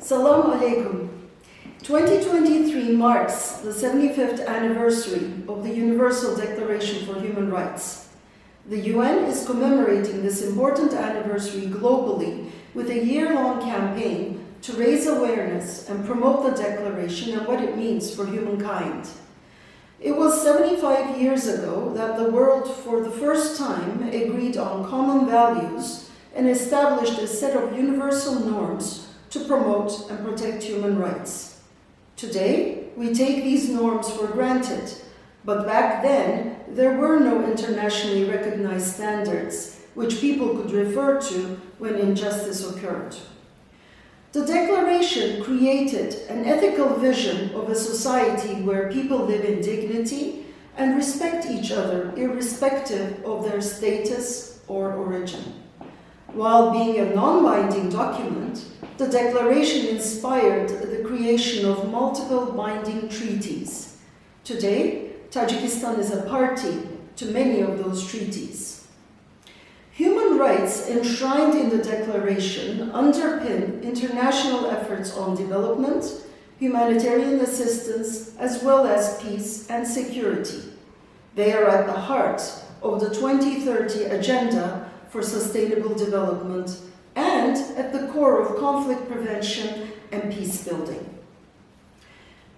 Salam alaikum. 2023 marks the 75th anniversary of the Universal Declaration for Human Rights. The UN is commemorating this important anniversary globally with a year-long campaign to raise awareness and promote the Declaration and what it means for humankind. It was 75 years ago that the world for the first time agreed on common values and established a set of universal norms to promote and protect human rights. Today, we take these norms for granted, but back then, there were no internationally recognized standards which people could refer to when injustice occurred. The Declaration created an ethical vision of a society where people live in dignity and respect each other irrespective of their status or origin. While being a non-binding document, the Declaration inspired the creation of multiple binding treaties. Today, Tajikistan is a party to many of those treaties. Human rights enshrined in the Declaration underpin international efforts on development, humanitarian assistance, as well as peace and security. They are at the heart of the 2030 Agenda for Sustainable Development and at the core of conflict prevention and peace building.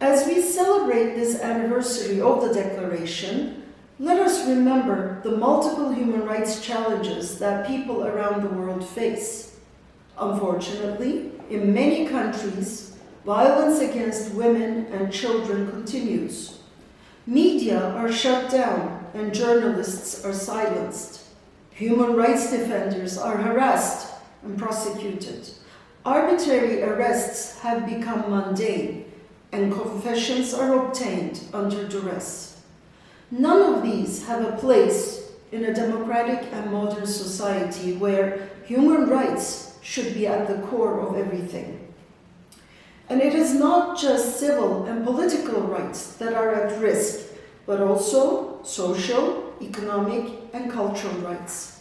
As we celebrate this anniversary of the Declaration, let us remember the multiple human rights challenges that people around the world face. Unfortunately, in many countries, violence against women and children continues. Media are shut down and journalists are silenced. Human rights defenders are harassed and prosecuted. Arbitrary arrests have become mundane, and confessions are obtained under duress. None of these have a place in a democratic and modern society where human rights should be at the core of everything. And it is not just civil and political rights that are at risk, but also social, economic, and cultural rights.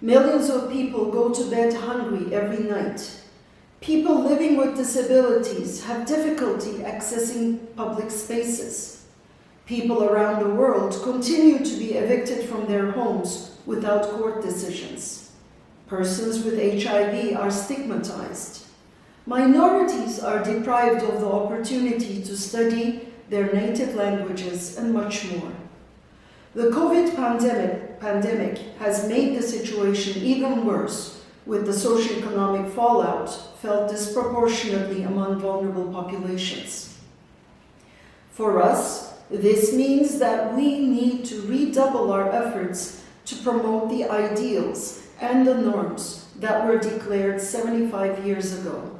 Millions of people go to bed hungry every night. People living with disabilities have difficulty accessing public spaces. People around the world continue to be evicted from their homes without court decisions. Persons with HIV are stigmatized. Minorities are deprived of the opportunity to study their native languages and much more. The COVID pandemic has made the situation even worse, with the socioeconomic fallout felt disproportionately among vulnerable populations. For us, this means that we need to redouble our efforts to promote the ideals and the norms that were declared 75 years ago.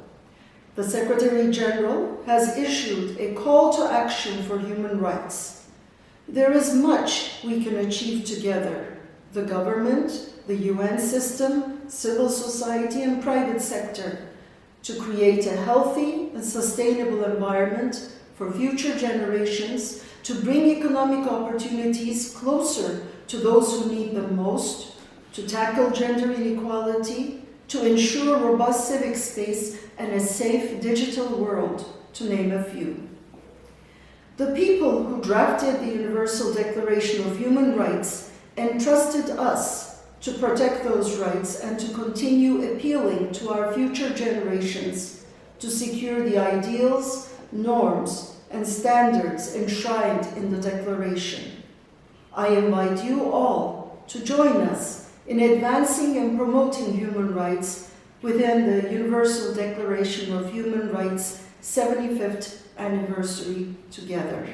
The Secretary General has issued a call to action for human rights. There is much we can achieve together: the government, the UN system, civil society, and private sector, to create a healthy and sustainable environment for future generations, to bring economic opportunities closer to those who need them most, to tackle gender inequality, to ensure robust civic space and a safe digital world, to name a few. The people who drafted the Universal Declaration of Human Rights entrusted us to protect those rights and to continue appealing to our future generations to secure the ideals, norms, and standards enshrined in the Declaration. I invite you all to join us in advancing and promoting human rights within the Universal Declaration of Human Rights 75th anniversary together.